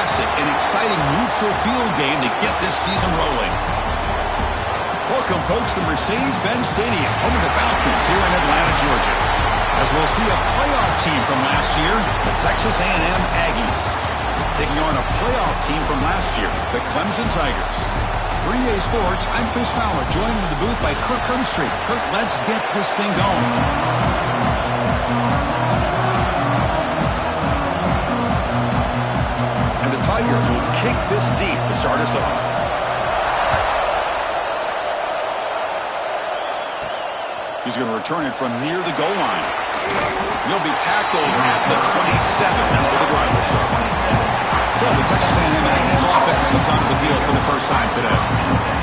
classic, an exciting neutral field game to get this season rolling. Welcome, folks, to Mercedes-Benz Stadium, home of the Falcons here in Atlanta, Georgia. As we'll see a playoff team from last year, the Texas A&M Aggies, taking on a playoff team from last year, the Clemson Tigers. For EA Sports, I'm Chris Fowler, joined in the booth by Kirk Hermstreet. Kirk, let's get this thing going. And the Tigers will kick this deep to start us off. He's going to return it from near the goal line. He'll be tackled at the 27. That's where the drive will start. So the Texas A&M Aggies offense comes onto the field for the first time today.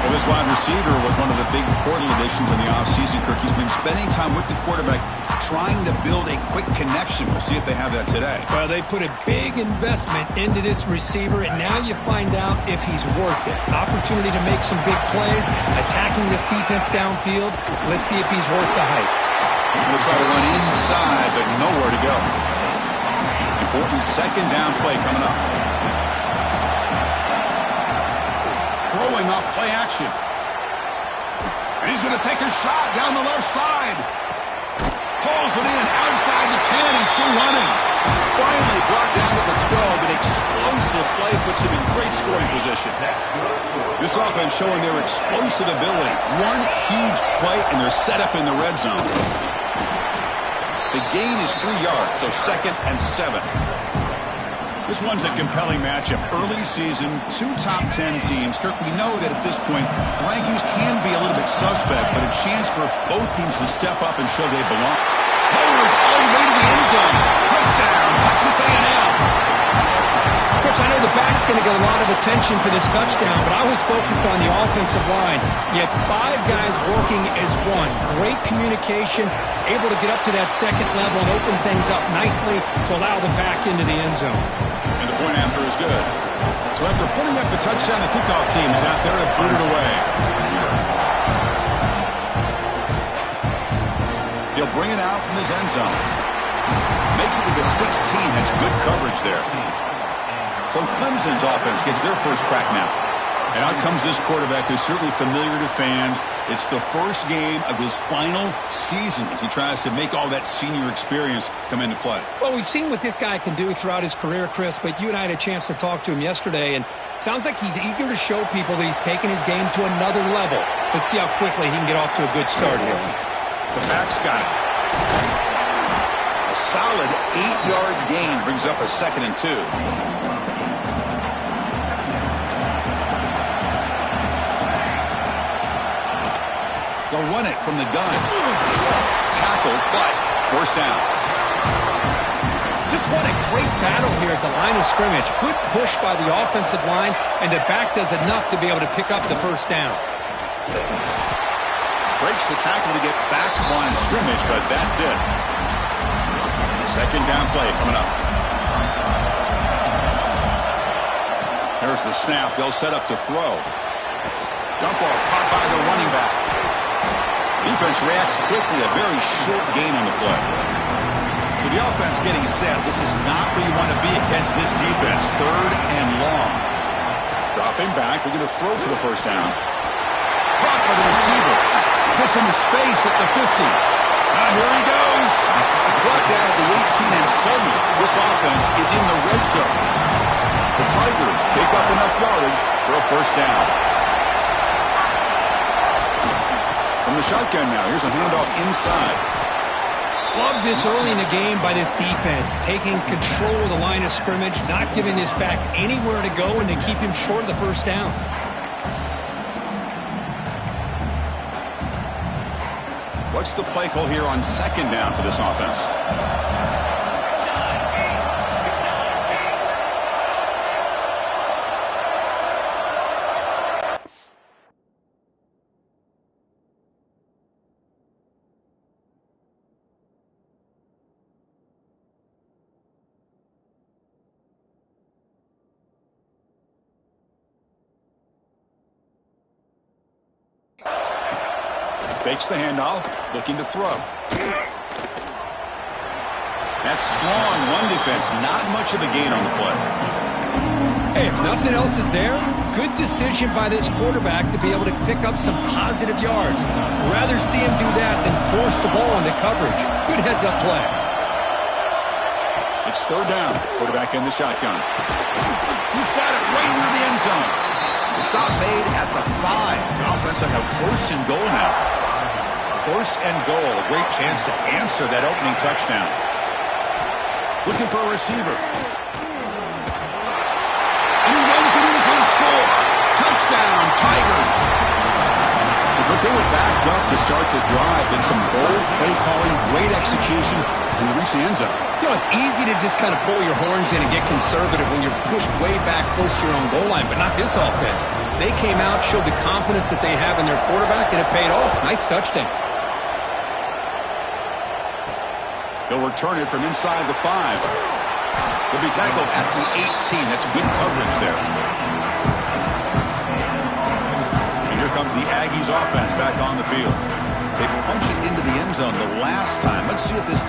Well, this wide receiver was one of the big portal additions in the offseason, Kirk. He's been spending time with the quarterback trying to build a quick connection. We'll see if they have that today. Well, they put a big investment into this receiver, and now you find out if he's worth it. Opportunity to make some big plays, attacking this defense downfield. Let's see if he's worth the hype. He'll try to run inside, but nowhere to go. Important second down play coming up. Throwing up play action. And he's going to take a shot down the left side. Pulls it in outside the 10. He's still running. Finally brought down to the 12. An explosive play puts him in great scoring position. This offense showing their explosive ability. One huge play, and they're set up in the red zone. The gain is 3 yards, so 2nd and 7. This one's a compelling matchup. Early season, 2 top 10 teams. Kirk, we know that at this point, the rankings can be a little bit suspect, but a chance for both teams to step up and show they belong. Mowers all the way to the end zone. Touchdown, Texas A&M. Of course, I know the back's going to get a lot of attention for this touchdown, but I was focused on the offensive line. You had 5 guys working as one. Great communication, able to get up to that second level and open things up nicely to allow the back into the end zone. And the point after is good. So after putting up the touchdown, the kickoff team is out there to boot it away. He'll bring it out from his end zone. Makes it to the 16. That's good coverage there. So Clemson's offense gets their first crack now. And out comes this quarterback who's certainly familiar to fans. It's the first game of his final season as he tries to make all that senior experience come into play. Well, we've seen what this guy can do throughout his career, Chris, but you and I had a chance to talk to him yesterday, and sounds like he's eager to show people that he's taken his game to another level. Let's see how quickly he can get off to a good start here. The back's got it. A solid 8-yard gain brings up a 2nd and 2. They'll run it from the gun. Tackled, but forced down. Just what a great battle here at the line of scrimmage. Good push by the offensive line, and the back does enough to be able to pick up the first down. Breaks the tackle to get back to the line of scrimmage, but that's it. Second down play coming up. There's the snap. They'll set up to throw. Dump off caught by the running back. Defense reacts quickly, a very short gain on the play. So the offense getting set. This is not where you want to be against this defense. 3rd and long. Dropping back. We're going to throw for the first down. Caught by the receiver. Gets into space at the 50. Here he goes. Brought down at the 18, and suddenly this offense is in the red zone. The Tigers pick up enough yardage for a first down. From the shotgun now, here's a handoff inside. Love this early in the game by this defense, taking control of the line of scrimmage, not giving this back anywhere to go, and to keep him short of the first down. What's the play call here on 2nd down for this offense? Fakes the handoff, looking to throw. That strong run defense, not much of a gain on the play. Hey, if nothing else is there, good decision by this quarterback to be able to pick up some positive yards. Rather see him do that than force the ball into coverage. Good heads-up play. It's third down. Quarterback in the shotgun. He's got it right near the end zone. The stop made at the 5. The offense will have first and goal now. First and goal. A great chance to answer that opening touchdown. Looking for a receiver. And he runs it in for the score. Touchdown, Tigers. But they were backed up to start the drive, and some bold play calling, great execution, and they reach the end zone. You know, it's easy to just kind of pull your horns in and get conservative when you're pushed way back close to your own goal line, but not this offense. They came out, showed the confidence that they have in their quarterback, and it paid off. Nice touchdown. They'll return it from inside the 5. They'll be tackled at the 18. That's good coverage there. And here comes the Aggies offense back on the field. They punch it into the end zone the last time. Let's see if this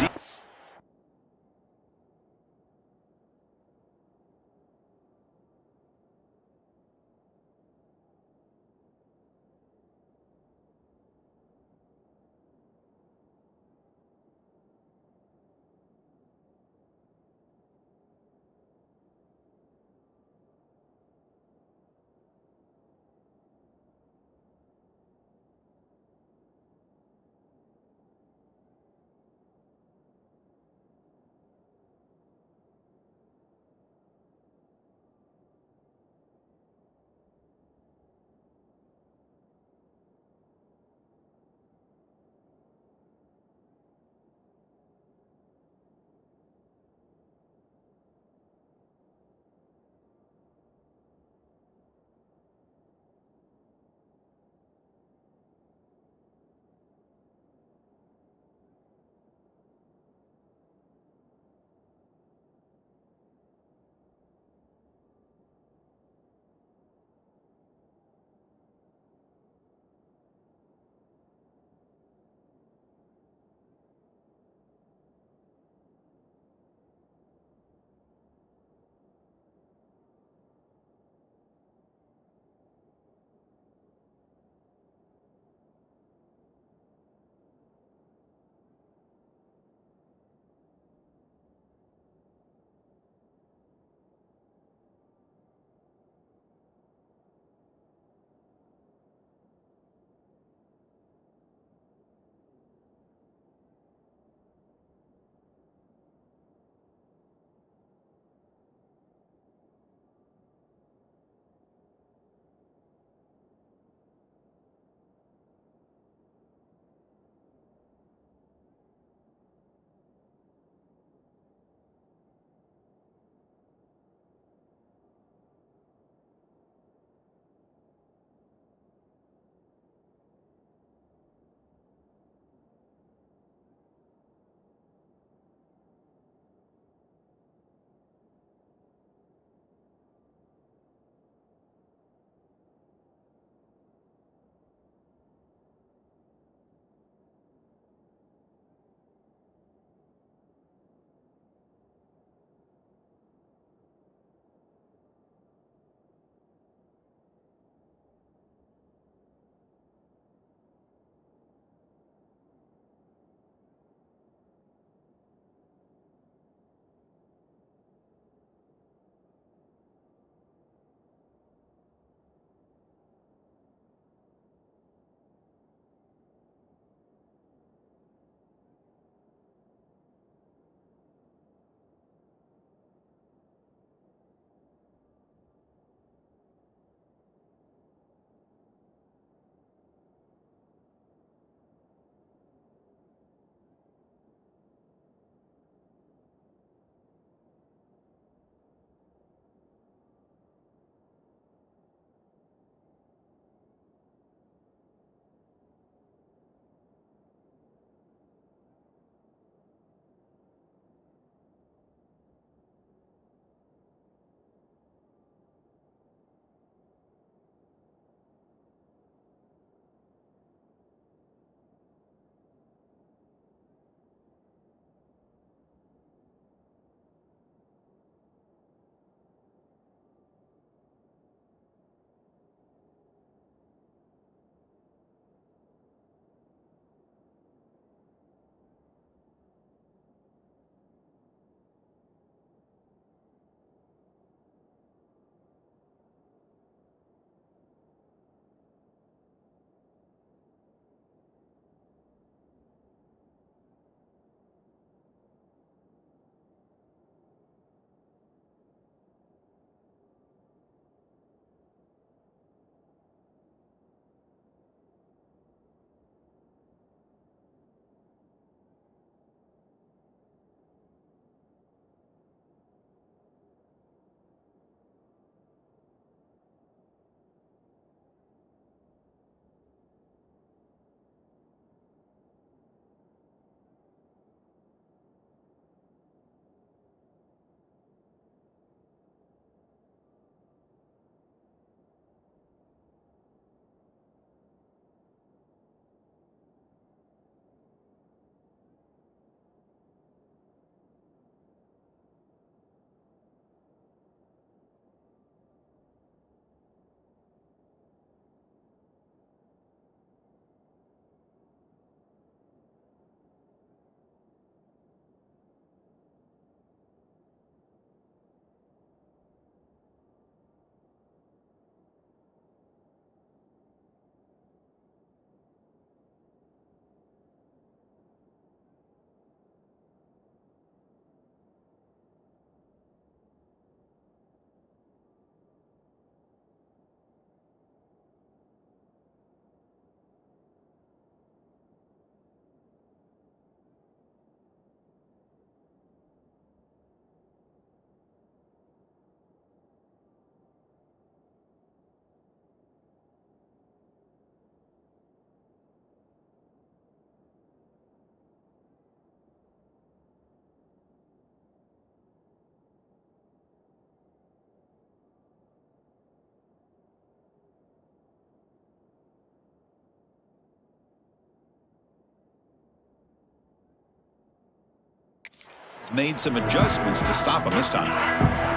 made some adjustments to stop him this time.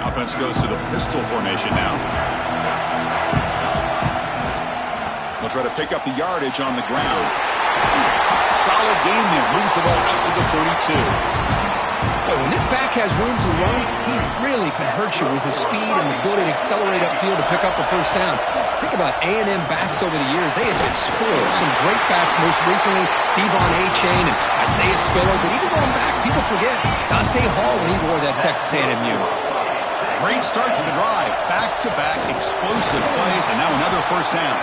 Offense goes to the pistol formation now. They'll try to pick up the yardage on the ground. Solid gain there. Moves the ball up to the 32. Well, when this back has room to run, he really can hurt you with his speed and ability to accelerate upfield to pick up a first down. Think about A&M backs over the years. They have been spoiled. Some great backs, most recently Devon A-Chain and Isaiah Spiller. But even going back, people forget Dante Hall when he wore that Texas A&M uniform. Great start to the drive. Back-to-back explosive plays, and now another first down.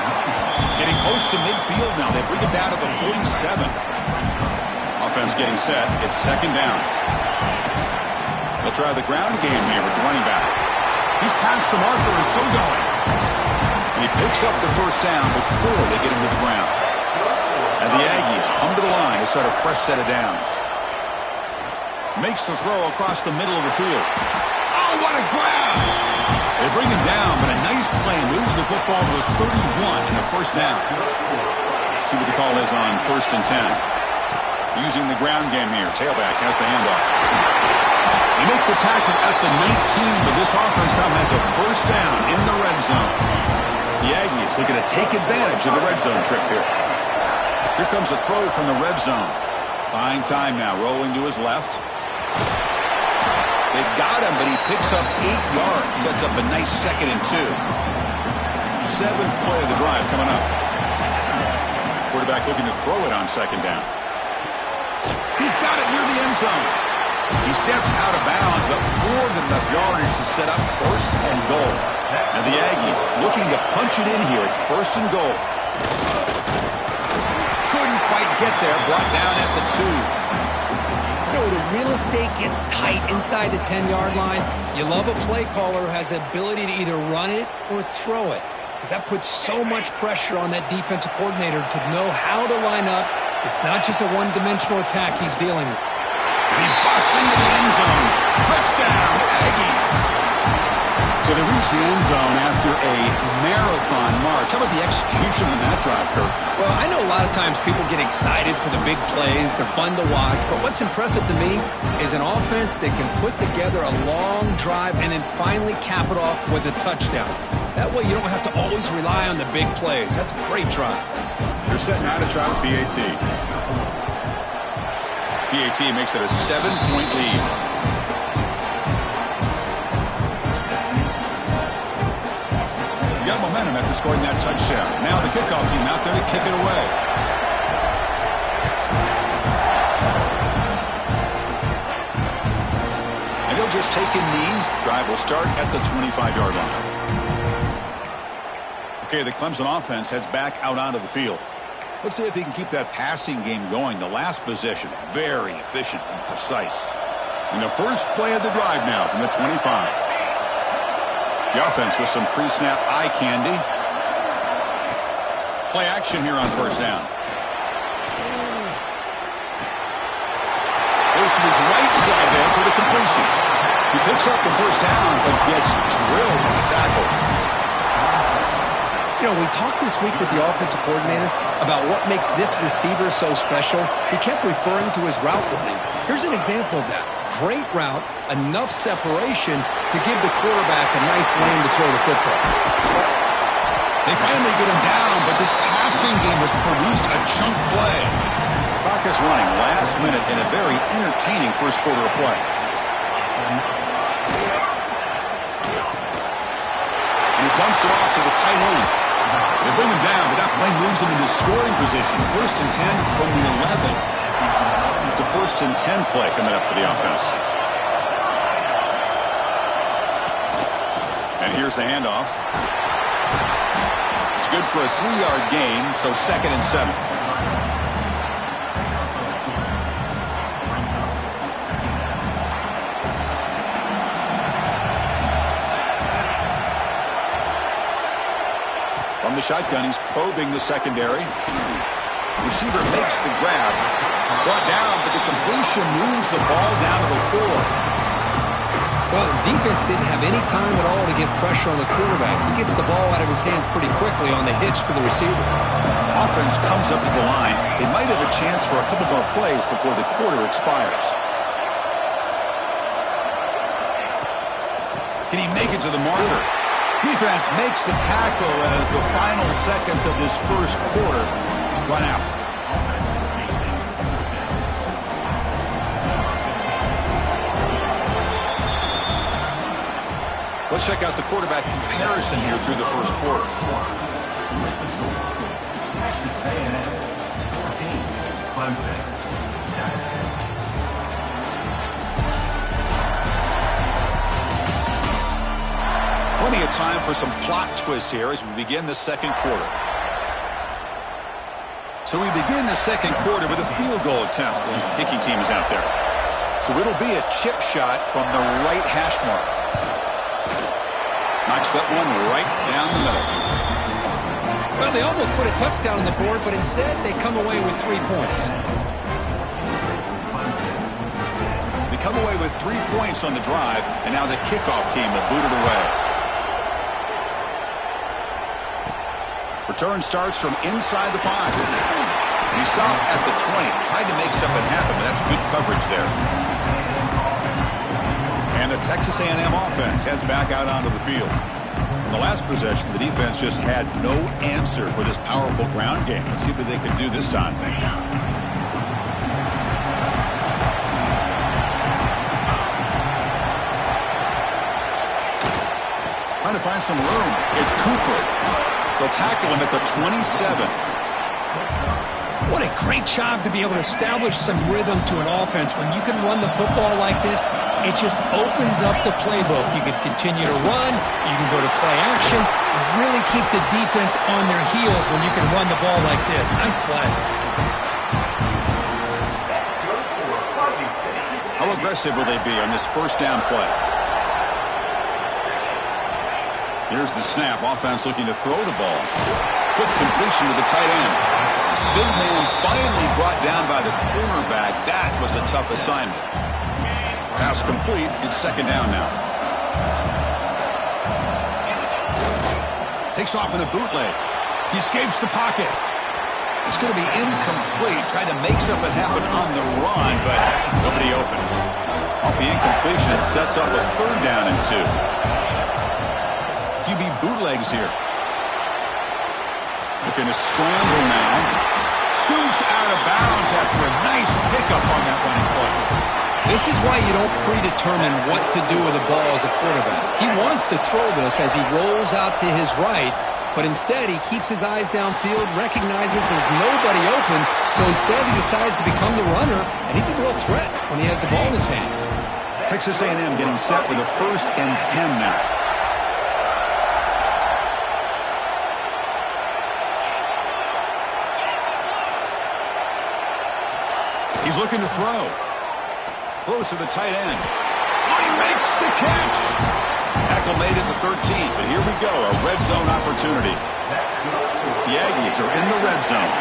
Getting close to midfield now. They bring it down to the 47. Offense getting set. It's second down. They'll try the ground game here with the running back. He's past the marker and still going. And he picks up the first down before they get him to the ground. And the Aggies come to the line to start a fresh set of downs. Makes the throw across the middle of the field. Oh, what a grab! They bring him down, but a nice play moves the football to the 31 and a first down. See what the call is on 1st and 10. Using the ground game here. Tailback has the handoff. They make the tackle at the 19, but this offense now has a first down in the red zone. The Aggies looking to take advantage of the red zone trip here. Here comes a throw from the red zone. Buying time now, rolling to his left. They've got him, but he picks up 8 yards. Sets up a nice 2nd and 2. 7th play of the drive coming up. Quarterback looking to throw it on 2nd down. He's got it near the end zone. He steps out of bounds, but more than enough yardage to set up 1st and goal. And the Aggies looking to punch it in here. It's 1st and goal. Couldn't quite get there. Brought down at the 2. You know, the real estate gets tight inside the 10-yard line. You love a play caller who has the ability to either run it or throw it, because that puts so much pressure on that defensive coordinator to know how to line up. It's not just a one-dimensional attack he's dealing with. And he busts into the end zone. Touchdown, Aggies. So they reach the end zone after a marathon march. How about the execution on that drive, Kurt? Well, I know a lot of times people get excited for the big plays. They're fun to watch. But what's impressive to me is an offense that can put together a long drive and then finally cap it off with a touchdown. That way you don't have to always rely on the big plays. That's a great drive. They're setting out to try with PAT. PAT makes it a 7-point lead. Got momentum after scoring that touchdown. Now the kickoff team out there to kick it away. And he'll just take a knee. Drive will start at the 25-yard line. Okay, the Clemson offense heads back out onto the field. Let's see if they can keep that passing game going. The last possession, very efficient and precise. And the first play of the drive now from the 25. The offense with some pre-snap eye candy. Play action here on 1st down. Goes to his right side there for the completion. He picks up the first down, but gets drilled on the tackle. You know, we talked this week with the offensive coordinator about what makes this receiver so special. He kept referring to his route running. Here's an example of that. Great route, enough separation to give the quarterback a nice lane to throw the football. They finally get him down, but this passing game has produced a chunk play. Clock is running last minute in a very entertaining first quarter of play. And he dumps it off to the tight end. They bring him down, but that play moves him into scoring position. 1st and 10 from the 11. To 1st and 10 play coming up for the offense. And here's the handoff. It's good for a 3-yard gain, so 2nd and 7. From the shotgun, he's probing the secondary. Receiver makes the grab. Brought down, but the completion moves the ball down to the 4. Well, the defense didn't have any time at all to get pressure on the quarterback. He gets the ball out of his hands pretty quickly on the hitch to the receiver. Offense comes up to the line. They might have a chance for a couple more plays before the quarter expires. Can he make it to the marker? Defense makes the tackle as the final seconds of this first quarter run out. Let's check out the quarterback comparison here through the first quarter. Plenty of time for some plot twists here as we begin the second quarter. So we begin the second quarter with a field goal attempt as the kicking team is out there. So it'll be a chip shot from the right hash mark. Knocks that one right down the middle. Well, they almost put a touchdown on the board, but instead they come away with 3 points. They come away with 3 points on the drive, and now the kickoff team will boot it away. Return starts from inside the 5. He stopped at the 20, tried to make something happen, but that's good coverage there. And the Texas A&M offense heads back out onto the field. In the last possession, the defense just had no answer for this powerful ground game. Let's see what they can do this time. Trying to find some room. It's Cooper. They'll tackle him at the 27. What a great job to be able to establish some rhythm to an offense. When you can run the football like this, it just opens up the playbook. You can continue to run. You can go to play action. You really keep the defense on their heels when you can run the ball like this. Nice play. How aggressive will they be on this first down play? Here's the snap. Offense looking to throw the ball. Quick completion to the tight end. Big man finally brought down by the cornerback. That was a tough assignment. Pass complete. It's second down now. Takes off in a bootleg. He escapes the pocket. It's going to be incomplete. Tried to make something happen on the run, but nobody open. Off the incompletion, it sets up a third down and 2. QB bootlegs here. Looking to scramble now. Scoots out of bounds after a nice pickup on that running play. This is why you don't predetermine what to do with the ball as a quarterback. He wants to throw this as he rolls out to his right, but instead he keeps his eyes downfield, recognizes there's nobody open, so instead he decides to become the runner, and he's a real threat when he has the ball in his hands. Texas A&M getting set with a 1st and 10 now. He's looking to throw. Throws to the tight end. Oh, he makes the catch. Tackle made at the 13, but here we go, a red zone opportunity. The Aggies are in the red zone.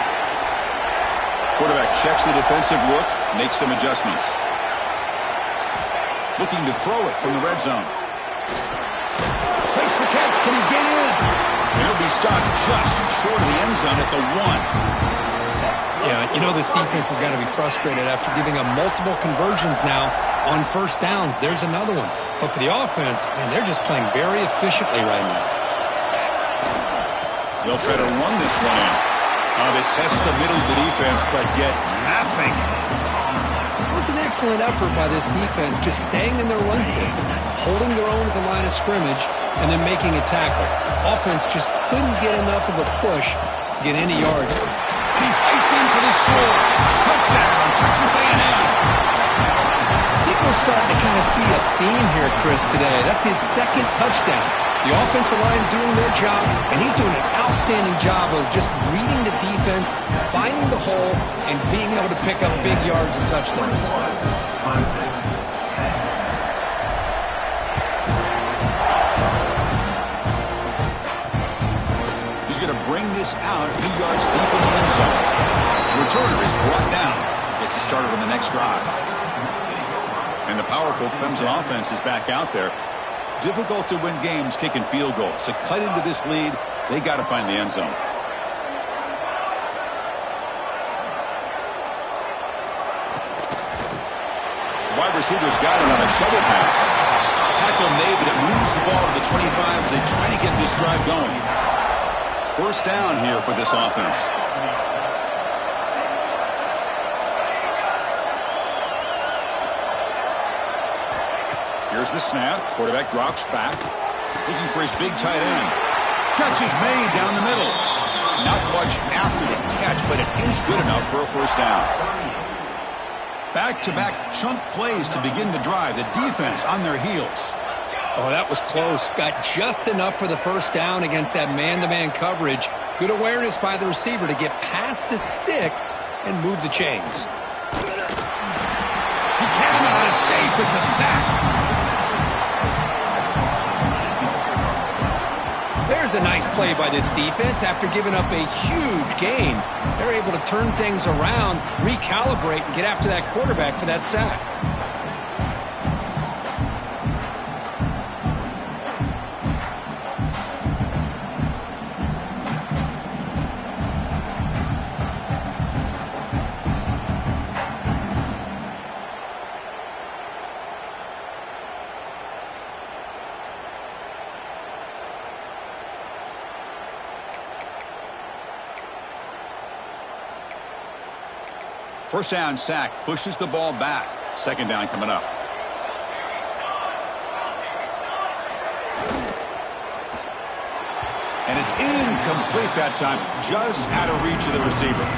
Quarterback checks the defensive look, makes some adjustments. Looking to throw it from the red zone. Makes the catch. Can he get in? He'll be stopped just short of the end zone at the 1. Yeah, you know this defense has got to be frustrated after giving up multiple conversions now on first downs. There's another one. But for the offense, man, they're just playing very efficiently right now. They'll try to run this one in. They test the middle of the defense, but get nothing. It was an excellent effort by this defense, just staying in their run fits, holding their own at the line of scrimmage, and then making a tackle. Offense just couldn't get enough of a push to get any yards. He fights in for the score. Touchdown, Texas A&M. I think we're starting to kind of see a theme here, Chris, today. That's his second touchdown. The offensive line doing their job, and he's doing an outstanding job of just reading the defense, finding the hole, and being able to pick up big yards and touchdowns. Going to bring this out a few yards deep in the end zone. The returner is brought down. Gets it started on the next drive. And the powerful Clemson offense is back out there. Difficult to win games kicking field goals. To cut into this lead, they got to find the end zone. The wide receiver's got it on a shovel pass. tackle made, but it moves the ball to the 25 as they try to get this drive going. First down here for this offense. Here's the snap. Quarterback drops back. Looking for his big tight end. Catch is made down the middle. Not much after the catch, but it is good enough for a first down. Back-to-back chunk plays to begin the drive. The defense on their heels. Oh, that was close. Got just enough for the first down against that man-to-man coverage. Good awareness by the receiver to get past the sticks and move the chains. He cannot escape. It's a sack. There's a nice play by this defense. After giving up a huge gain, they're able to turn things around, recalibrate, and get after that quarterback for that sack. First down sack pushes the ball back. Second down coming up. And it's incomplete that time, just out of reach of the receiver.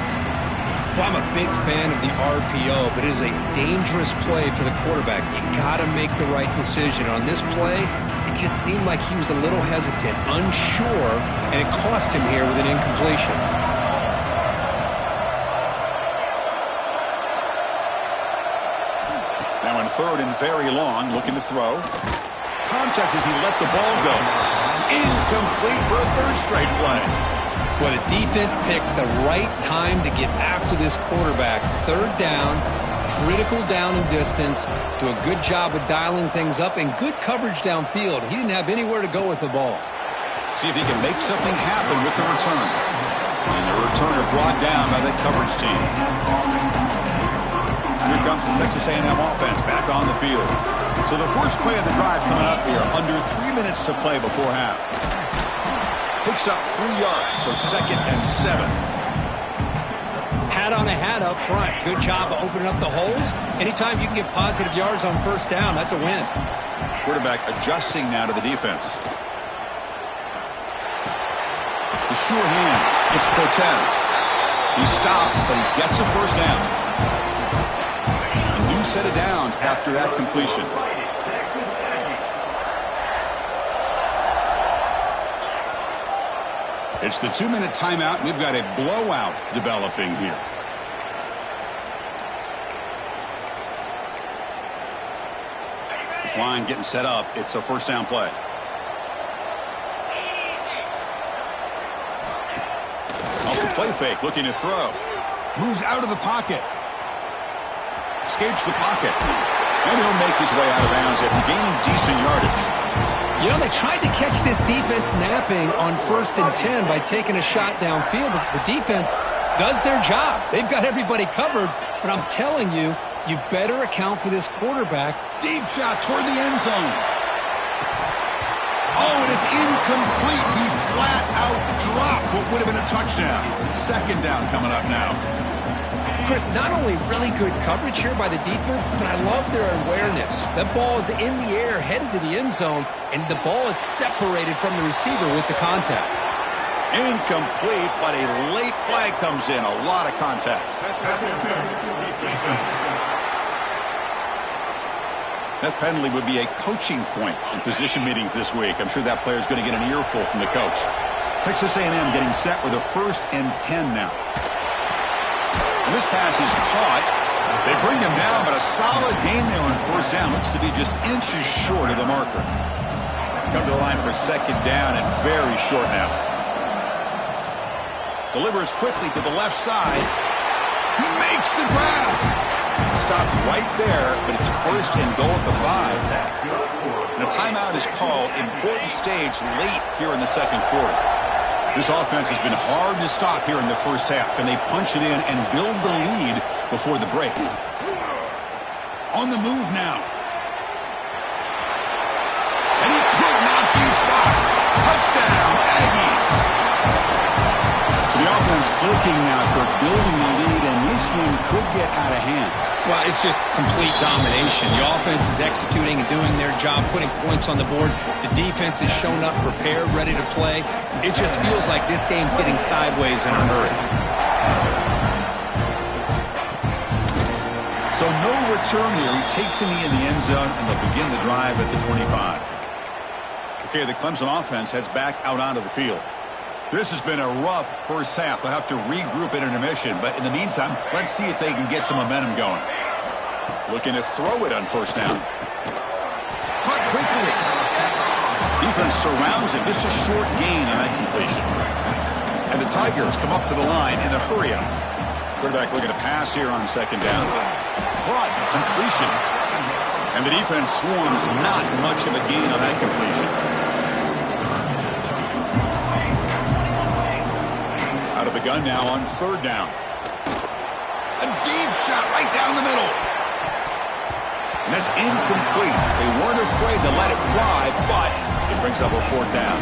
Well, I'm a big fan of the RPO, but it is a dangerous play for the quarterback. You got to make the right decision. On this play, it just seemed like he was a little hesitant, unsure, and it cost him here with an incompletion. Now in third and very long, looking to throw. Contact as he let the ball go. Incomplete for a third straight play. Well, the defense picks the right time to get after this quarterback. Third down, critical down and distance. Do a good job of dialing things up and good coverage downfield. He didn't have anywhere to go with the ball. See if he can make something happen with the return. And the returner brought down by that coverage team. Here comes the Texas A&M offense back on the field. So the first play of the drive coming up here. Under 3 minutes to play before half. Picks up 3 yards, so 2nd and 7. Hat on a hat up front. Good job of opening up the holes. Anytime you can get positive yards on first down, that's a win. Quarterback adjusting now to the defense. The sure hands. It's Cortez. He stopped, but he gets a first down. A new set of downs after that completion. It's the 2-minute timeout. We've got a blowout developing here. This line getting set up. It's a first down play. Off the play fake, looking to throw. Moves out of the pocket. Escapes the pocket. And he'll make his way out of bounds after gaining decent yardage. You know, they tried to catch this defense napping on 1st and 10 by taking a shot downfield, but the defense does their job. They've got everybody covered, but I'm telling you, you better account for this quarterback. Deep shot toward the end zone. Oh, and it's incomplete. He flat out dropped what would have been a touchdown. Second down coming up now. Chris, not only really good coverage here by the defense, but I love their awareness. That ball is in the air, headed to the end zone, and the ball is separated from the receiver with the contact. Incomplete, but a late flag comes in. A lot of contact. That penalty would be a coaching point in position meetings this week. I'm sure that player is going to get an earful from the coach. Texas A&M getting set with a 1st and 10 now. And this pass is caught. They bring him down, but a solid gain there on first down. Looks to be just inches short of the marker. Come to the line for second down and very short now. Delivers quickly to the left side. He makes the grab. Stopped right there, but it's 1st and goal at the 5. And a timeout is called. Important stage late here in the second quarter. This offense has been hard to stop here in the first half. Can they punch it in and build the lead before the break? On the move now. Touchdown, Aggies. So the offense clicking now, Kirk, building the lead, and this one could get out of hand. Well, it's just complete domination. The offense is executing and doing their job, putting points on the board. The defense is shown up, prepared, ready to play. It just feels like this game's getting sideways in a hurry. So no return here. He takes in the end zone, and they'll begin the drive at the 25. Okay, the Clemson offense heads back out onto the field. This has been a rough first half. They'll have to regroup at intermission, but in the meantime, let's see if they can get some momentum going. Looking to throw it on first down. Caught quickly. Defense surrounds him. Just a short gain on that completion. And the Tigers come up to the line in a hurry-up. Quarterback looking to pass here on second down. Caught, completion. And the defense swarms, not much of a gain on that completion. Out of the gun now on third down. A deep shot right down the middle. And that's incomplete. They weren't afraid to let it fly, but it brings up a fourth down.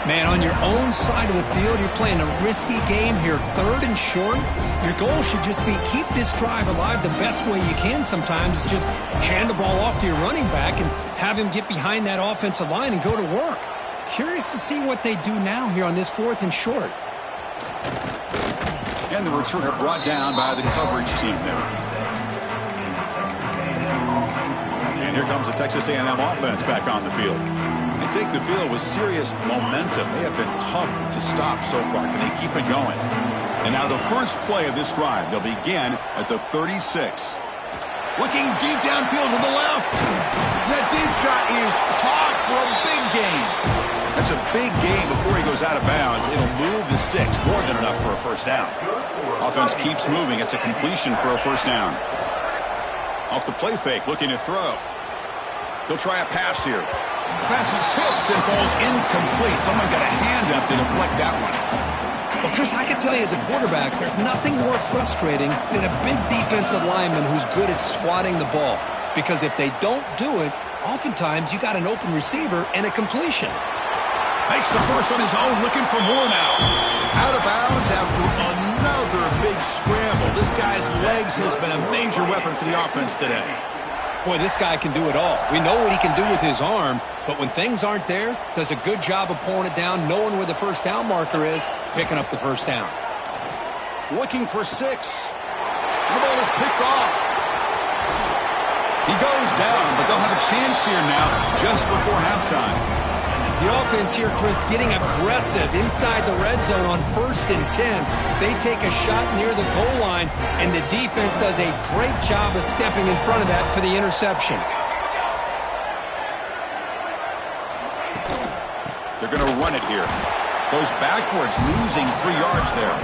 Man, on your own side of the field, you're playing a risky game here. Third and short. Your goal should just be keep this drive alive the best way you can sometimes. Just hand the ball off to your running back and have him get behind that offensive line and go to work. Curious to see what they do now here on this fourth and short. And the returner brought down by the coverage team there. And here comes the Texas A&M offense back on the field. They take the field with serious momentum. They have been tough to stop so far. Can they keep it going? And now the first play of this drive, they'll begin at the 36. Looking deep downfield to the left. That deep shot is caught for a big gain. That's a big gain before he goes out of bounds. It'll move the sticks, more than enough for a first down. Offense keeps moving. It's a completion for a first down. Off the play fake, looking to throw. He'll try a pass here. The pass is tipped and falls incomplete. Someone got a hand up to deflect that one. Well, Chris, I can tell you as a quarterback, there's nothing more frustrating than a big defensive lineman who's good at swatting the ball. Because if they don't do it, oftentimes you got an open receiver and a completion. Makes the first on his own, looking for more now. Out of bounds after another big scramble. This guy's legs has been a major weapon for the offense today. Boy, this guy can do it all. We know what he can do with his arm, but when things aren't there, does a good job of pulling it down, knowing where the first down marker is, picking up the first down. Looking for 6. The ball is picked off. He goes down, but they'll have a chance here now just before halftime. The offense here, Chris, getting aggressive inside the red zone on 1st and 10. They take a shot near the goal line, and the defense does a great job of stepping in front of that for the interception. They're going to run it here. Goes backwards, losing 3 yards there.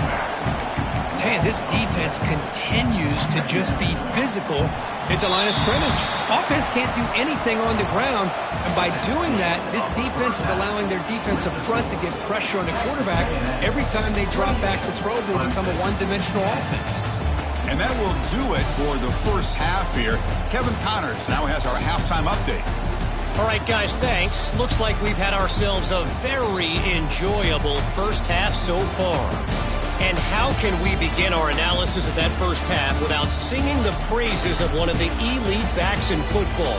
Man, this defense continues to just be physical at the line of scrimmage. Offense can't do anything on the ground, and by doing that, this defense is allowing their defensive front to get pressure on the quarterback. Every time they drop back to throw, they become a one-dimensional offense. And that will do it for the first half here. Kevin Connors now has our halftime update. All right, guys, thanks. Looks like we've had ourselves a very enjoyable first half so far. And how can we begin our analysis of that first half without singing the praises of one of the elite backs in football?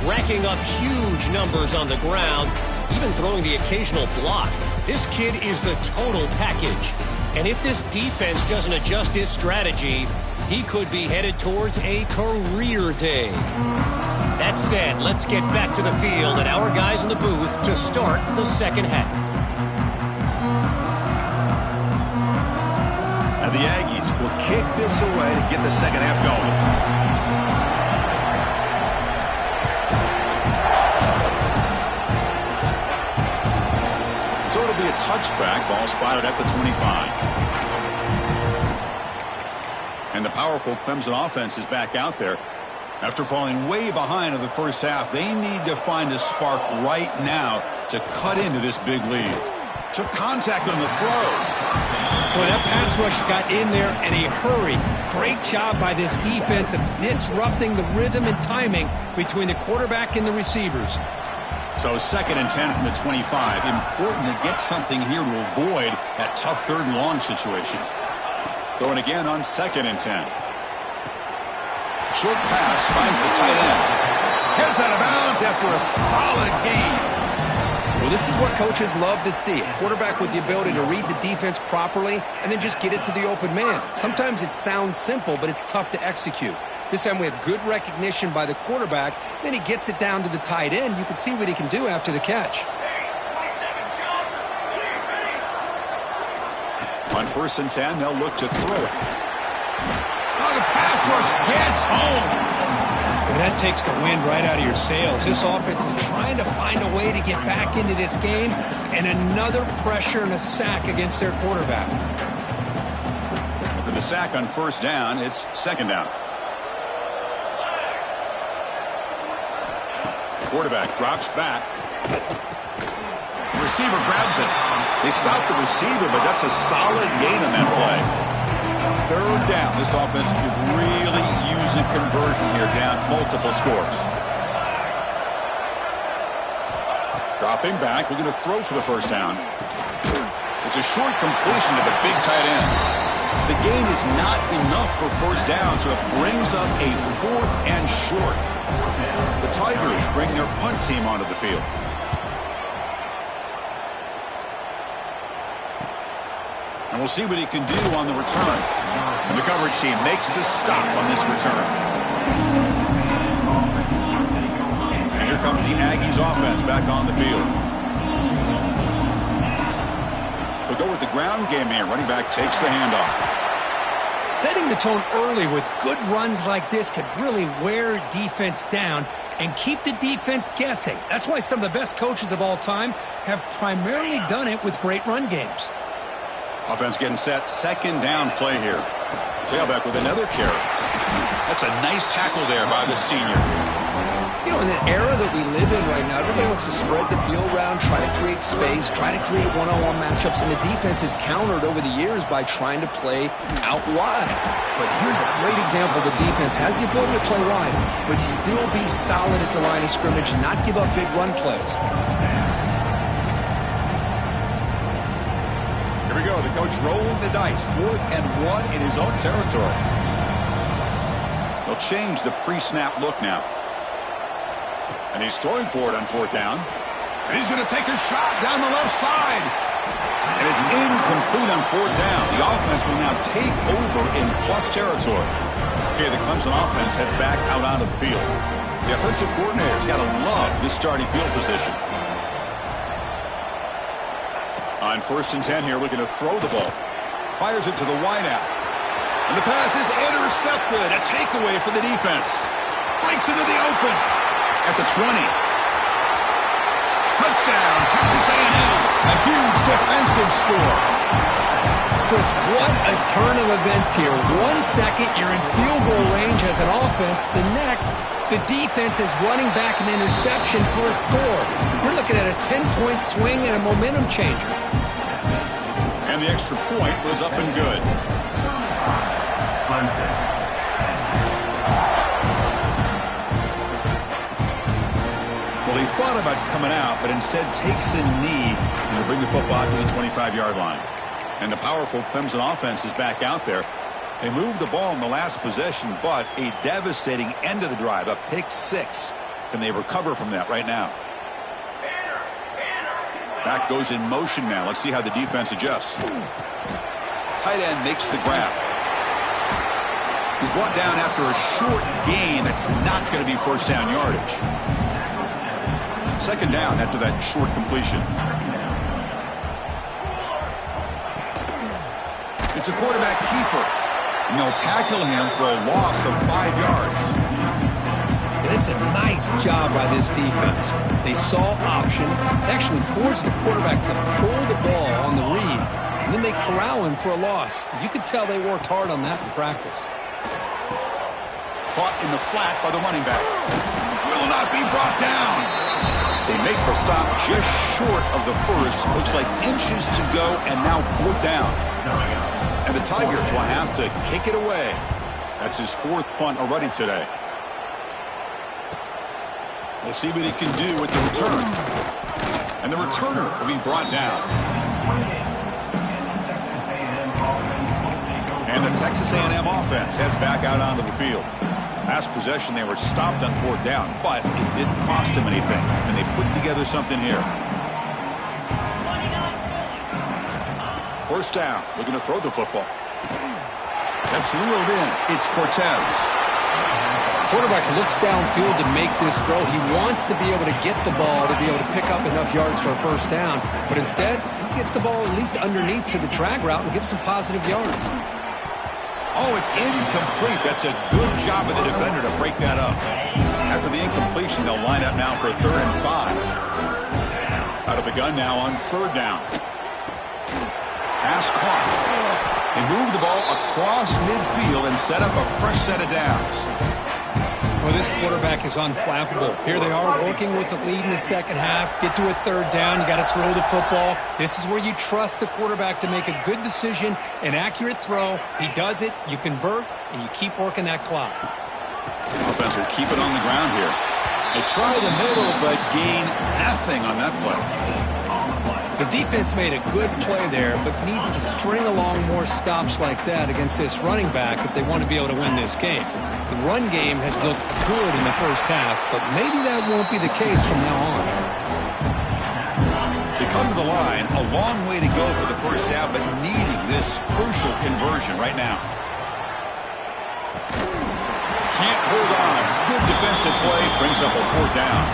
Racking up huge numbers on the ground, even throwing the occasional block. This kid is the total package. And if this defense doesn't adjust its strategy, he could be headed towards a career day. That said, let's get back to the field and our guys in the booth to start the second half. And the Aggies will kick this away to get the second half going. So it'll be a touchback. Ball spotted at the 25. And the powerful Clemson offense is back out there. After falling way behind in the first half, they need to find a spark right now to cut into this big lead. Took contact on the throw. Boy, that pass rush got in there in a hurry. Great job by this defense of disrupting the rhythm and timing between the quarterback and the receivers. So 2nd and 10 from the 25. Important to get something here to avoid that tough 3rd and long situation. Throwing again on 2nd and 10. Short pass finds the tight end. Heads out of bounds after a solid gain. Well, this is what coaches love to see. A quarterback with the ability to read the defense properly and then just get it to the open man. Sometimes it sounds simple, but it's tough to execute. This time we have good recognition by the quarterback. Then he gets it down to the tight end. You can see what he can do after the catch. On 1st and 10, they'll look to throw it. Oh, the pass rush gets home. Well, that takes the wind right out of your sails. This offense is trying to find a way to get back into this game, and another pressure and a sack against their quarterback. For the sack on 1st down, it's 2nd down. Quarterback drops back. Receiver grabs it. They stop the receiver, but that's a solid gain on that play. 3rd down. This offense could really use a conversion here, down multiple scores. Dropping back, looking to throw for the 1st down. It's a short completion to the big tight end. The gain is not enough for 1st down, so it brings up a 4th and short. The Tigers bring their punt team onto the field. And we'll see what he can do on the return. And the coverage team makes the stop on this return. And here comes the Aggies offense back on the field. They'll go with the ground game here. Running back takes the handoff. Setting the tone early with good runs like this could really wear defense down and keep the defense guessing. That's why some of the best coaches of all time have primarily done it with great run games. Offense getting set. 2nd down play here. Tailback with another carry. That's a nice tackle there by the senior. You know, in the era that we live in right now, everybody wants to spread the field around, try to create space, try to create one-on-one matchups, and the defense has countered over the years by trying to play out wide. But here's a great example. The defense has the ability to play wide, but still be solid at the line of scrimmage and not give up big run plays. Here we go. The coach rolling the dice. 4th and 1 in his own territory. They'll change the pre-snap look now. And he's throwing for it on 4th down. And he's going to take a shot down the left side. And it's incomplete on 4th down. The offense will now take over in plus territory. Okay, the Clemson offense heads back out onto the field. The offensive coordinator's got to love this starting field position. On 1st and 10 here, looking to throw the ball. Fires it to the wideout. And the pass is intercepted. A takeaway for the defense. Breaks into the open. At the 20. Touchdown, Texas A&M. A huge defensive score. Chris, what a turn of events here. 1 second, you're in field goal range as an offense. The next, the defense is running back an interception for a score. You're looking at a 10-point swing and a momentum changer. And the extra point was up and good. Well, he thought about coming out, but instead takes a knee to bring the football to the 25-yard line. And the powerful Clemson offense is back out there. They moved the ball in the last possession, but a devastating end of the drive, a pick 6. Can they recover from that right now? Back goes in motion now. Let's see how the defense adjusts. Tight end makes the grab. He's brought down after a short gain. That's not going to be 1st down yardage. 2nd down after that short completion. It's a quarterback keeper. And they'll tackle him for a loss of 5 yards. And it's a nice job by this defense. They saw option, actually forced the quarterback to pull the ball on the read, and then they corral him for a loss. You could tell they worked hard on that in practice. Caught in the flat by the running back. Will not be brought down. They make the stop just short of the 1st. Looks like inches to go, and now 4th down. And the Tigers will have to kick it away. That's his 4th punt already today. We'll see what he can do with the return. And the returner will be brought down. And the Texas A&M offense heads back out onto the field. Last possession, they were stopped on 4th down, but it didn't cost them anything. And they put together something here. 1st down. Looking to throw the football. That's reeled in. It's Cortez. Quarterback looks downfield to make this throw. He wants to be able to get the ball to be able to pick up enough yards for a 1st down. But instead, he gets the ball at least underneath to the drag route and gets some positive yards. Oh, it's incomplete. That's a good job of the defender to break that up. After the incompletion, they'll line up now for a 3rd and 5. Out of the gun now on 3rd down. Pass caught. They move the ball across midfield and set up a fresh set of downs. Well, this quarterback is unflappable. Here they are working with the lead in the 2nd half. Get to a 3rd down. You got to throw the football. This is where you trust the quarterback to make a good decision, an accurate throw. He does it. You convert, and you keep working that clock. Offense will keep it on the ground here. They try the middle, but gain nothing on that play. The defense made a good play there, but needs to string along more stops like that against this running back if they want to be able to win this game. The run game has looked good in the 1st half, but maybe that won't be the case from now on. They come to the line, a long way to go for the 1st down, but needing this crucial conversion right now. Can't hold on. Good defensive play, brings up a 4th down.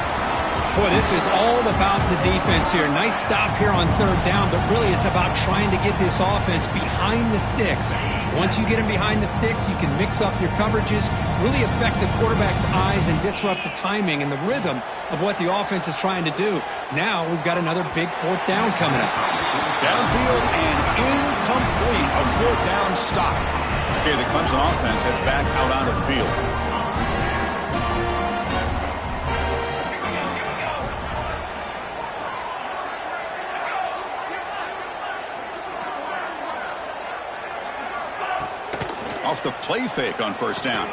Boy, this is all about the defense here. Nice stop here on 3rd down, but really it's about trying to get this offense behind the sticks. Once you get them behind the sticks, you can mix up your coverages, really affect the quarterback's eyes and disrupt the timing and the rhythm of what the offense is trying to do. Now we've got another big 4th down coming up. Downfield and incomplete. A 4th down stop. Okay, the Clemson offense heads back out onto the field. Off the play fake on 1st down.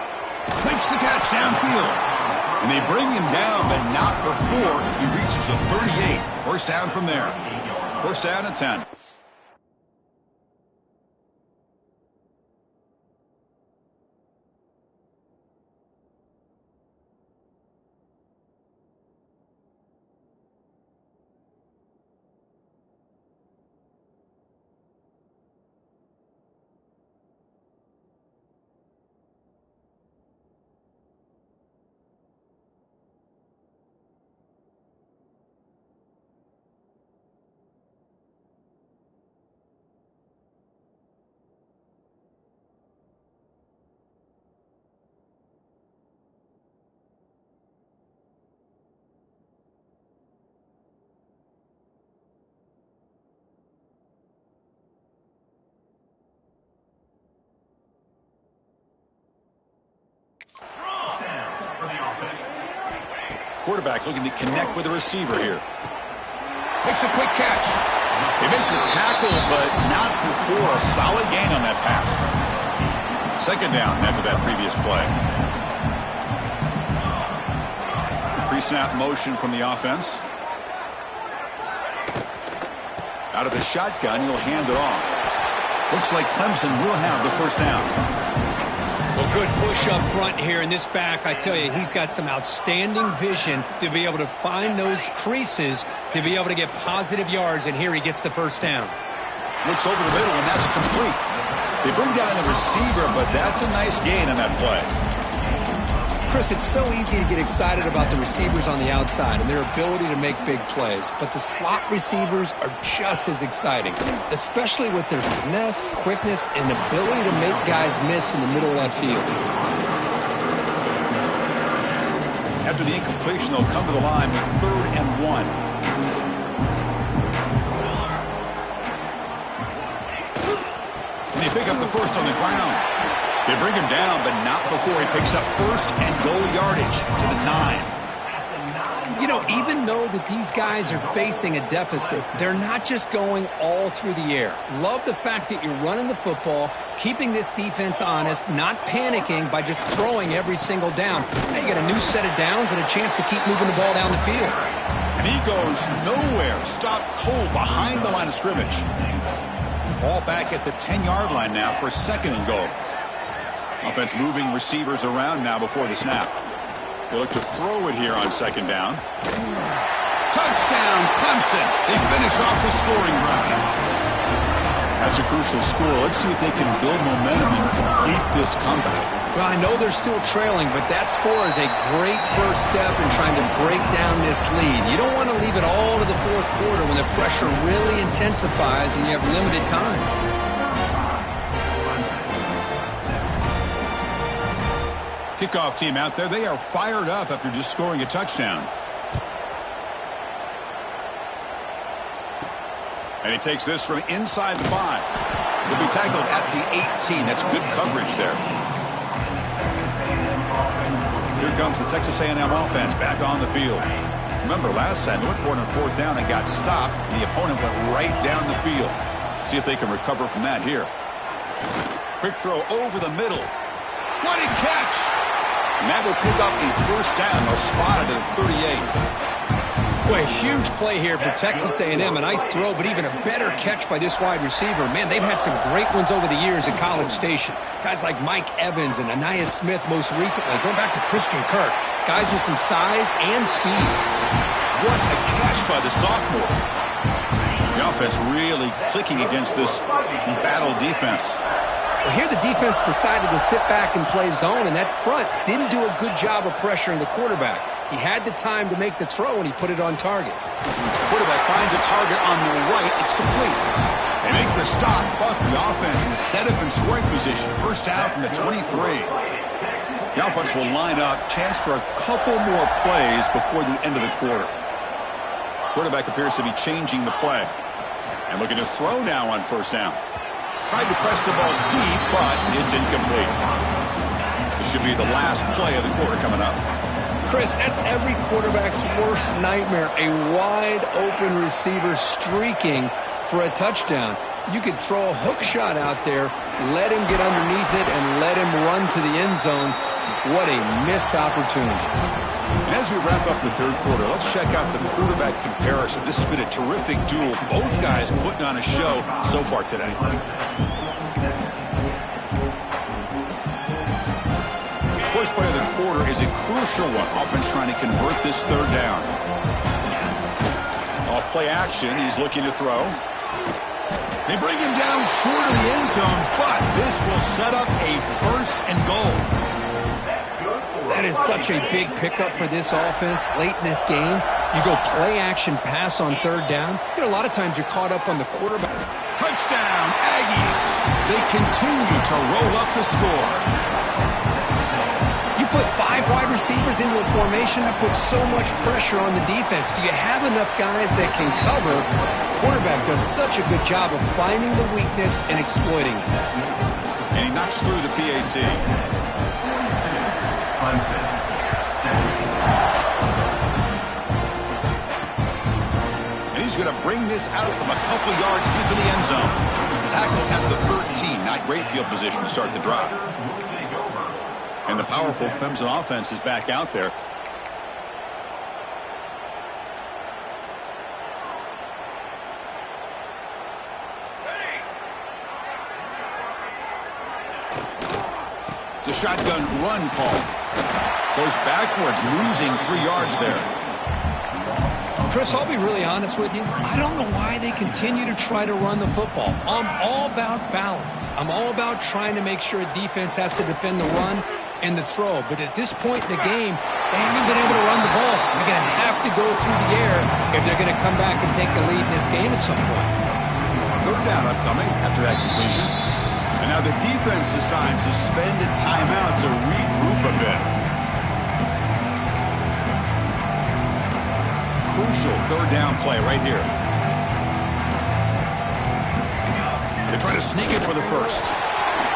Makes the catch downfield. And they bring him down, but not before he reaches a 38. 1st down from there. 1st down and 10. Quarterback looking to connect with the receiver here. Makes a quick catch. They make the tackle, but not before a solid gain on that pass. 2nd down after that previous play. Pre-snap motion from the offense. Out of the shotgun, he'll hand it off. Looks like Clemson will have the 1st down. Well, good push up front here in this back. I tell you, he's got some outstanding vision to be able to find those creases to be able to get positive yards, and here he gets the 1st down. Looks over the middle, and that's complete. They bring down the receiver, but that's a nice gain on that play. Chris, it's so easy to get excited about the receivers on the outside and their ability to make big plays, but the slot receivers are just as exciting, especially with their finesse, quickness, and ability to make guys miss in the middle of that field. After the incompletion, they'll come to the line with 3rd and 1. And they pick up the 1st on the ground. They bring him down, but not before he picks up 1st and goal yardage to the 9. You know, even though that these guys are facing a deficit, they're not just going all through the air. Love the fact that you're running the football, keeping this defense honest, not panicking by just throwing every single down. Now you get a new set of downs and a chance to keep moving the ball down the field. And he goes nowhere. Stopped cold behind the line of scrimmage. Ball back at the 10-yard line now for 2nd and goal. Offense moving receivers around now before the snap. They look to throw it here on 2nd down. Touchdown, Clemson. They finish off the scoring drive. That's a crucial score. Let's see if they can build momentum and complete this comeback. Well, I know they're still trailing, but that score is a great first step in trying to break down this lead. You don't want to leave it all to the 4th quarter when the pressure really intensifies and you have limited time. Kickoff team out there. They are fired up after just scoring a touchdown. And he takes this from inside the 5. He'll be tackled at the 18. That's good coverage there. Here comes the Texas A&M offense back on the field. Remember, last time they went for it on 4th down and got stopped, and the opponent went right down the field. See if they can recover from that here. Quick throw over the middle. What a catch! And that will pick up a 1st down. They'll spot it at 38. Boy, a huge play here for Texas A&M. A nice throw, but even a better catch by this wide receiver. Man, they've had some great ones over the years at College Station. Guys like Mike Evans and Anaya Smith most recently. Going back to Christian Kirk. Guys with some size and speed. What a catch by the sophomore. The offense really clicking against this battle defense. Well, here the defense decided to sit back and play zone, and that front didn't do a good job of pressuring the quarterback. He had the time to make the throw, and he put it on target. Quarterback finds a target on the right. It's complete. They make the stop, but the offense is set up in scoring position. 1st down from the 23. The offense will line up. Chance for a couple more plays before the end of the quarter. Quarterback appears to be changing the play. And looking to throw now on 1st down. Tried to press the ball deep, but it's incomplete. This should be the last play of the quarter coming up. Chris, that's every quarterback's worst nightmare. A wide-open receiver streaking for a touchdown. You could throw a hook shot out there, let him get underneath it, and let him run to the end zone. What a missed opportunity. And as we wrap up the 3rd quarter, let's check out the quarterback comparison. This has been a terrific duel. Both guys putting on a show so far today. First play of the quarter is a crucial one. Offense trying to convert this 3rd down. Off play action, he's looking to throw. They bring him down short of the end zone, but this will set up a 1st and goal. That is such a big pickup for this offense late in this game. You go play action pass on 3rd down. You know, a lot of times you're caught up on the quarterback. Touchdown, Aggies. They continue to roll up the score. You put 5 wide receivers into a formation, that puts so much pressure on the defense. Do you have enough guys that can cover? Quarterback does such a good job of finding the weakness and exploiting it. And he knocks through the PAT. And he's going to bring this out from a couple yards deep in the end zone. Tackle at the 13. Not great field position to start the drive. And the powerful Clemson offense is back out there. It's a shotgun run call. Goes backwards, losing 3 yards there. Chris, I'll be really honest with you. I don't know why they continue to try to run the football. I'm all about balance. I'm all about trying to make sure a defense has to defend the run and the throw. But at this point in the game, they haven't been able to run the ball. They're going to have to go through the air if they're going to come back and take the lead in this game at some point. 3rd down upcoming after that completion. And now the defense decides to spend a timeout to regroup a bit. Crucial 3rd down play right here. They try to sneak it for the 1st.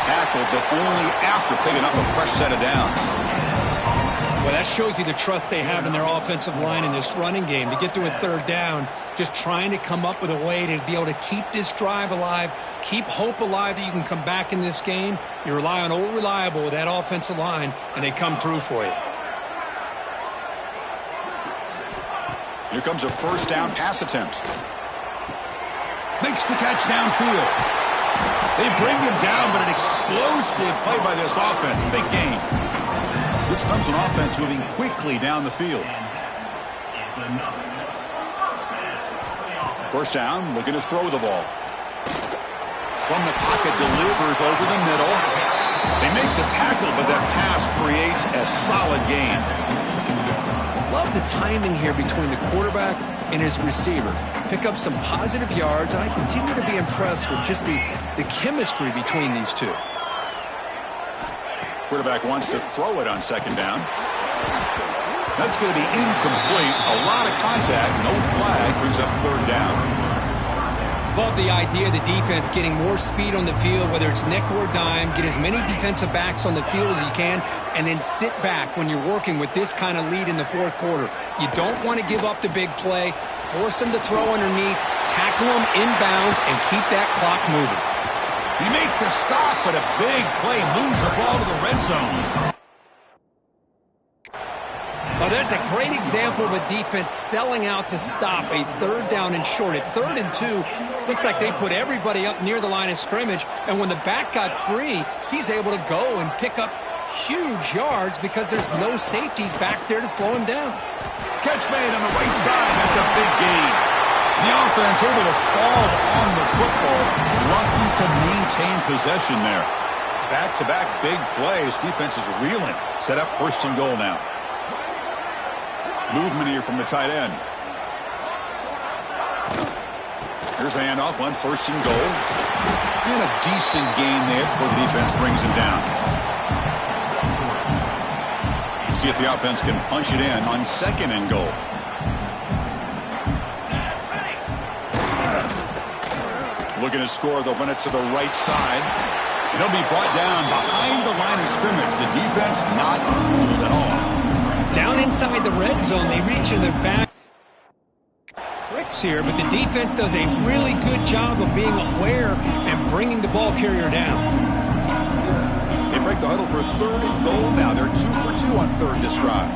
Tackled, but only after picking up a fresh set of downs. Well, that shows you the trust they have in their offensive line in this running game. To get to a third down, just trying to come up with a way to be able to keep this drive alive, keep hope alive that you can come back in this game. You rely on Old Reliable with that offensive line, and they come through for you. Here comes a first down pass attempt. Makes the catch downfield. They bring him down, but an explosive play by this offense. Big gain. This comes an offense moving quickly down the field. First down, looking to throw the ball. From the pocket, delivers over the middle. They make the tackle, but that pass creates a solid gain. Love the timing here between the quarterback and his receiver. Pick up some positive yards, and I continue to be impressed with just the chemistry between these two. Quarterback wants to throw it on second down. That's going to be incomplete. A lot of contact. No flag. Brings up third down. Love the idea of the defense getting more speed on the field, whether it's nickel or dime. Get as many defensive backs on the field as you can, and then sit back when you're working with this kind of lead in the fourth quarter. You don't want to give up the big play. Force them to throw underneath. Tackle them inbounds and keep that clock moving. You make the stop, but a big play moves the ball to the red zone. Well, that's a great example of a defense selling out to stop a third down and short. At 3rd and 2, looks like they put everybody up near the line of scrimmage, and when the back got free, he's able to go and pick up huge yards because there's no safeties back there to slow him down. Catch made on the right side. That's a big gain. The offense able to fall on the football. Lucky to maintain possession there. Back-to-back big plays. Defense is reeling. Set up 1st and goal now. Movement here from the tight end. Here's the handoff on 1st and goal. And a decent gain there before the defense brings him down. See if the offense can punch it in on 2nd and goal. Looking to score, they'll run it to the right side. And he'll be brought down behind the line of scrimmage. The defense not fooled at all. Down inside the red zone, they reach in their back bricks here, but the defense does a really good job of being aware and bringing the ball carrier down. They break the huddle for 3rd and goal now. They're 2 for 2 on 3rd this drive.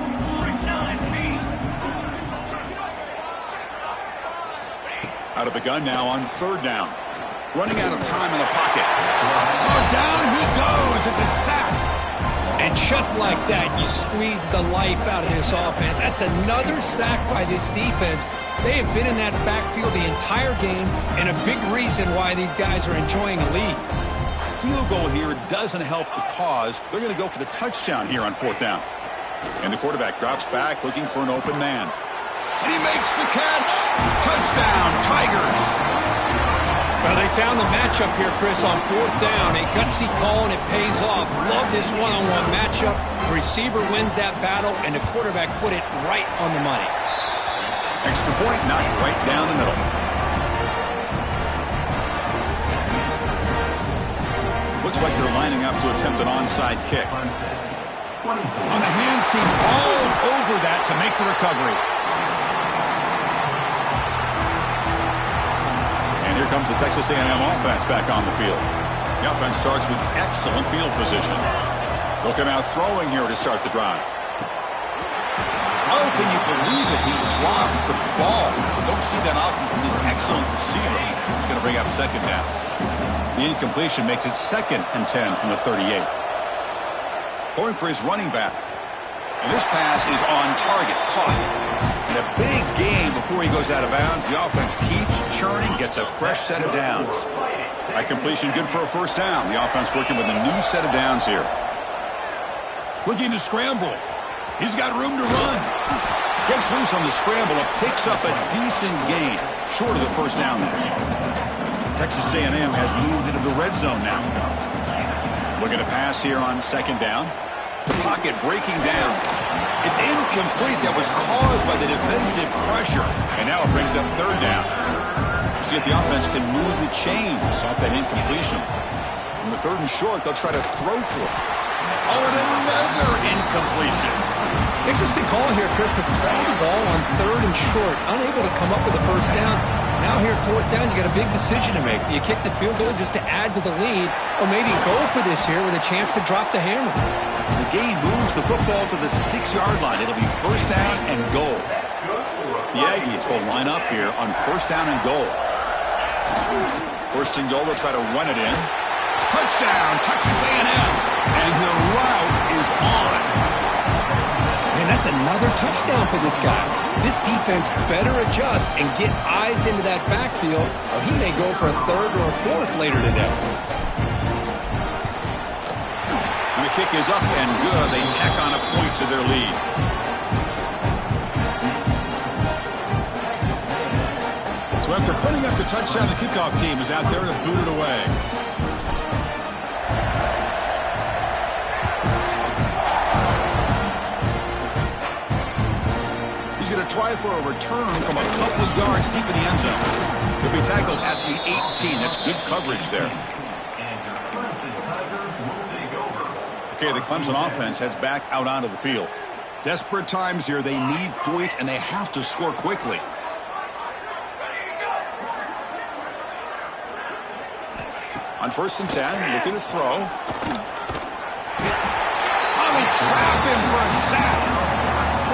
Out of the gun now on 3rd down. Running out of time in the pocket. Oh, down he goes. It's a sack. And just like that, you squeeze the life out of this offense. That's another sack by this defense. They have been in that backfield the entire game, and a big reason why these guys are enjoying a lead. Field goal here doesn't help the cause. They're going to go for the touchdown here on 4th down. And the quarterback drops back looking for an open man. And he makes the catch. Touchdown, Tigers. Well, they found the matchup here, Chris, on 4th down. A gutsy call, and it pays off. Love this one-on-one matchup. The receiver wins that battle, and the quarterback put it right on the money. Extra point knocked right down the middle. Looks like they're lining up to attempt an onside kick. On the hand seam, all over that to make the recovery. Here comes the Texas A&M offense back on the field. The offense starts with excellent field position. They'll come out throwing here to start the drive. Oh, can you believe it? He dropped the ball. Don't see that often from this excellent receiver. He's going to bring up 2nd down. The incompletion makes it 2nd and 10 from the 38. Going for his running back. And this pass is on target. Caught. And a big gain before he goes out of bounds. The offense keeps churning, gets a fresh set of downs. That completion good for a 1st down. The offense working with a new set of downs here. Looking to scramble. He's got room to run. Gets loose on the scramble and picks up a decent gain. Short of the 1st down there. Texas A&M has moved into the red zone now. Looking to pass here on 2nd down. The pocket breaking down. It's incomplete. That was caused by the defensive pressure. And now it brings up 3rd down. See if the offense can move the chains off that incompletion. On the 3rd and short, they'll try to throw for it. Oh, and another incompletion. Interesting call here, Chris, to throw the ball on 3rd and short, unable to come up with a first down. Now here at 4th down, you got a big decision to make. Do you kick the field goal just to add to the lead, or maybe go for this here with a chance to drop the hammer? The gain moves the football to the 6-yard line. It'll be first down and goal. The Aggies will line up here on first down and goal. First and goal, they'll try to run it in. Touchdown, Texas A&M. And the route is on. And that's another touchdown for this guy. This defense better adjust and get eyes into that backfield, or he may go for a 3rd or a 4th later today. And the kick is up and good. They tack on a point to their lead. So after putting up the touchdown, the kickoff team is out there to boot it away. He's going to try for a return from a couple of yards deep in the end zone. He'll be tackled at the 18. That's good coverage there. Okay, the Clemson offense heads back out onto the field. Desperate times here. They need points, and they have to score quickly. On first and 10, looking to throw. Oh, they trap him for a sack.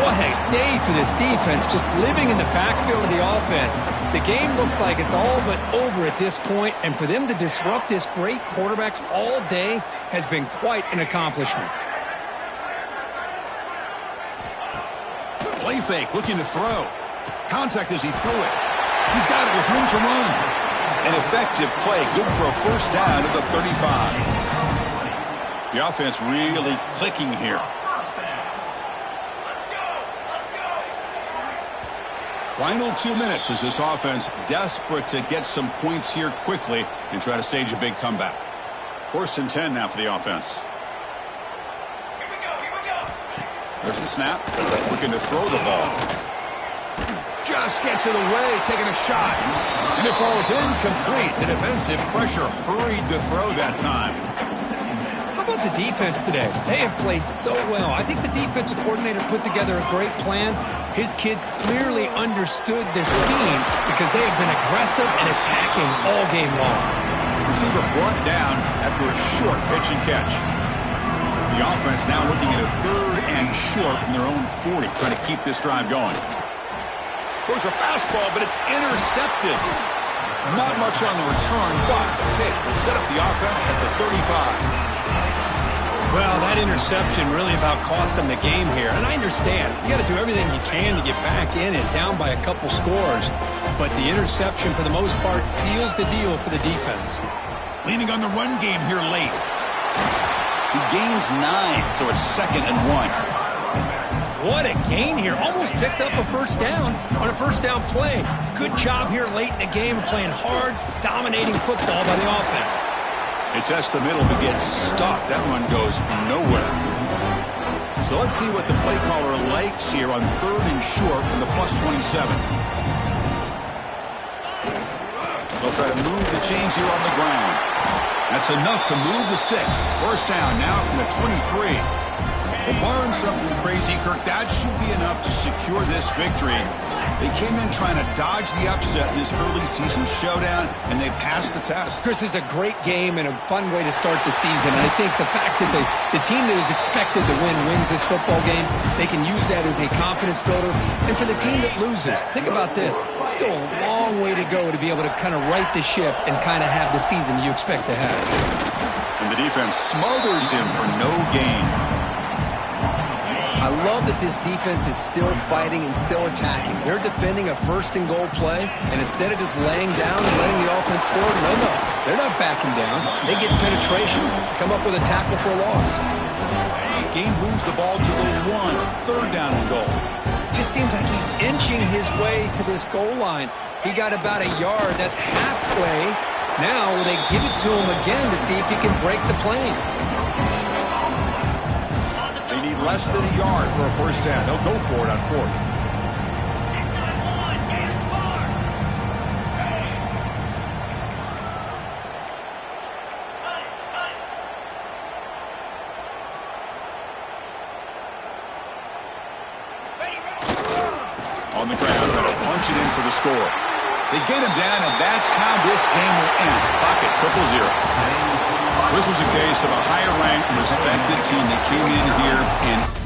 What a day for this defense, just living in the backfield of the offense. The game looks like it's all but over at this point, and for them to disrupt this great quarterback all day has been quite an accomplishment. Play fake, looking to throw. Contact as he threw it. He's got it with room to run. An effective play, good for a first down at the 35. The offense really clicking here. Final 2 minutes as this offense desperate to get some points here quickly and try to stage a big comeback. First and 10 now for the offense. There's the snap. Looking to throw the ball. Just gets it away, taking a shot. And it falls incomplete. The defensive pressure hurried to throw that time. How about the defense today? They have played so well. I think the defensive coordinator put together a great plan. His kids clearly understood their scheme because they have been aggressive and attacking all game long. Receiver brought down after a short pitch and catch. The offense now looking at a 3rd and short from their own 40, trying to keep this drive going. Goes a fastball, but it's intercepted. Not much on the return, but the pick will set up the offense at the 35. Well, that interception really about cost them the game here. And I understand. You got to do everything you can to get back in and down by a couple scores. But the interception, for the most part, seals the deal for the defense. Leaning on the run game here late. He gains 9, so it's 2nd and 1. What a gain here. Almost picked up a first down on a first down play. Good job here late in the game, playing hard, dominating football by the offense. They test the middle but get stuffed. That one goes nowhere. So let's see what the play caller likes here on 3rd and short from the +27. They'll try to move the chains here on the ground. That's enough to move the sticks. First down now from the 23. Well, barring something crazy, Kirk, that should be enough to secure this victory. They came in trying to dodge the upset in this early season showdown, and they passed the test. Chris, is a great game and a fun way to start the season. And I think the fact that the team that was expected to win wins this football game, they can use that as a confidence builder. And for the team that loses, think about this. Still a long way to go to be able to kind of right the ship and kind of have the season you expect to have. And the defense smothers him for no gain. I love that this defense is still fighting and still attacking. They're defending a first and goal play, and instead of just laying down and letting the offense score, no, they're not backing down. They get penetration, come up with a tackle for a loss. Gain moves the ball to the 1, 3rd down and goal. Just seems like he's inching his way to this goal line. He got about a yard. That's halfway. Now will they give it to him again to see if he can break the plane? Less than a yard for a first down. They'll go for it on 4th. on the ground, trying to punch it in for the score. They get him down, and that's how this game will end. Clock at 0-0. This was a case of a higher-ranked, respected team that came in here and